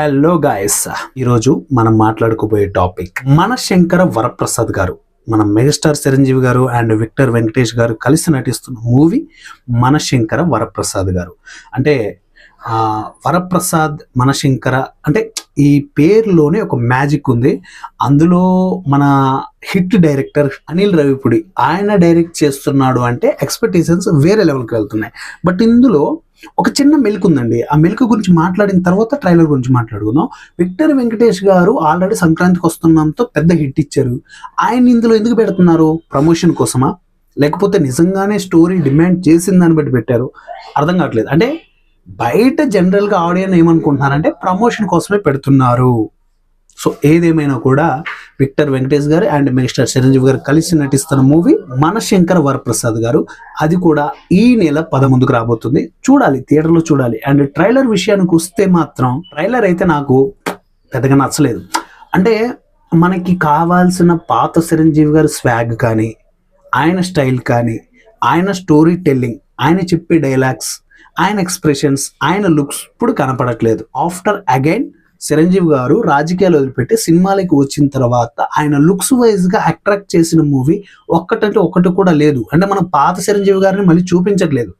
Hello guys, ఈరోజు మనం మాట్లాడుకోబోయే topic మనశంకర Varaprasad గారు, మన మెగాస్టార్ చిరంజీవి గారు అండ్ విక్టర్ వెంకటేష్ గారు కలిసి నటిస్తున్న మూవీ మనశంకర వరప్రసాద్ గారు. అంటే వరప్రసాద్ మనశంకర అంటే ఈ పేరులోనే ఒక మ్యాజిక్ ఉంది. అందులో మన హిట్ డైరెక్టర్ అనిల్ రావిపూడి ఆయన డైరెక్ట్ చేస్తున్నాడు అంటే ఎక్స్పెక్టేషన్స్ వేరే లెవెల్కి వెళ్తున్నాయి. బట్ ఇందులో ఒక చిన్న మెలిక ఉందండి. ఆ మెలిక గురించి మాట్లాడిన తర్వాత ట్రైలర్ గురించి మాట్లాడుకుందాం. విక్టర్ వెంకటేష్ గారు ఆల్రెడీ సంక్రాంతికి వస్తున్నాంతో పెద్ద హిట్ ఇచ్చారు. ఆయన ఇందులో ఎందుకు పెడుతున్నారు? ప్రమోషన్ కోసమా, లేకపోతే నిజంగానే స్టోరీ డిమాండ్ చేసిన దాన్ని బట్టి పెట్టారు? అర్థం కావట్లేదు. అంటే బయట జనరల్గా ఆడియన్స్ ఏమనుకుంటున్నారంటే ప్రమోషన్ కోసమే పెడుతున్నారు. సో ఏదేమైనా కూడా విక్టర్ వెంకటేష్ గారు అండ్ మెగాస్టార్ చిరంజీవి గారు కలిసి నటిస్తున్న మూవీ మనశంకర వరప్రసాద్ గారు. అది కూడా ఈ నెల 11కు రాబోతుంది. చూడాలి, థియేటర్లో చూడాలి. అండ్ ట్రైలర్ విషయానికి వస్తే మాత్రం ట్రైలర్ అయితే నాకు పెద్దగా నచ్చలేదు. అంటే మనకి కావాల్సిన పాత చిరంజీవి గారి స్వాగ్ కానీ, ఆయన స్టైల్ కానీ, ఆయన స్టోరీ టెల్లింగ్, ఆయన చెప్పే డైలాగ్స్, ఆయన ఎక్స్ప్రెషన్స్, ఆయన లుక్స్ ఇప్పుడు కనపడట్లేదు. ఆఫ్టర్ అగైన్ చిరంజీవి గారు రాజకీయాలు వదిలిపెట్టి సినిమాలకి వచ్చిన తర్వాత ఆయన లుక్స్ వైజ్గా అట్రాక్ట్ చేసిన మూవీ ఒక్కటంటే ఒక్కటి కూడా లేదు. అంటే మనం పాత చిరంజీవి గారిని మళ్ళీ చూపించట్లేదు,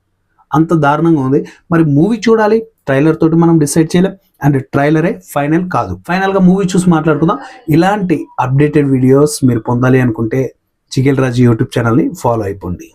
అంత దారుణంగా ఉంది. మరి మూవీ చూడాలి, ట్రైలర్ తోటి మనం డిసైడ్ చేయలేం. అండ్ ట్రైలరే ఫైనల్ కాదు. ఫైనల్గా మూవీ చూసి మాట్లాడుకుందాం. ఇలాంటి అప్డేటెడ్ వీడియోస్ మీరు పొందాలి అనుకుంటే చికెల్ రాజు యూట్యూబ్ ఛానల్ని ఫాలో అయిపోండి.